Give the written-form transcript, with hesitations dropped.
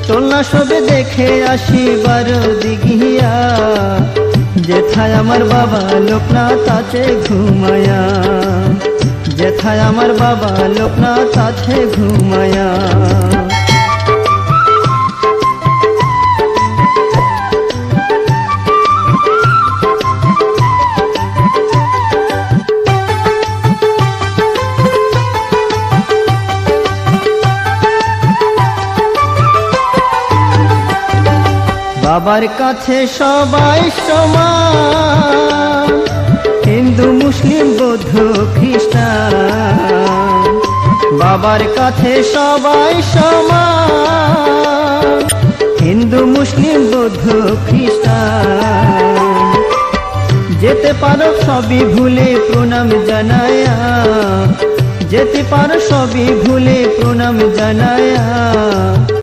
তোলা সবে দেখে আসি বারো দিঘিয়া, যেথায় আমার বাবা লোকনাথ আছে ঘুমায়া, যেথায় আমার বাবা লোকনাথ আছে ঘুমায়া। বাবার কাছে সবাই সমান, হিন্দু মুসলিম বৌদ্ধ খ্রিস্টান। বাবার কাছে সবাই সমান, হিন্দু মুসলিম বৌদ্ধ খ্রিস্টান। যেতে পারো সবই ভুলে প্রণাম জানায়া, যেতে পারো সবই ভুলে প্রণাম জানায়া।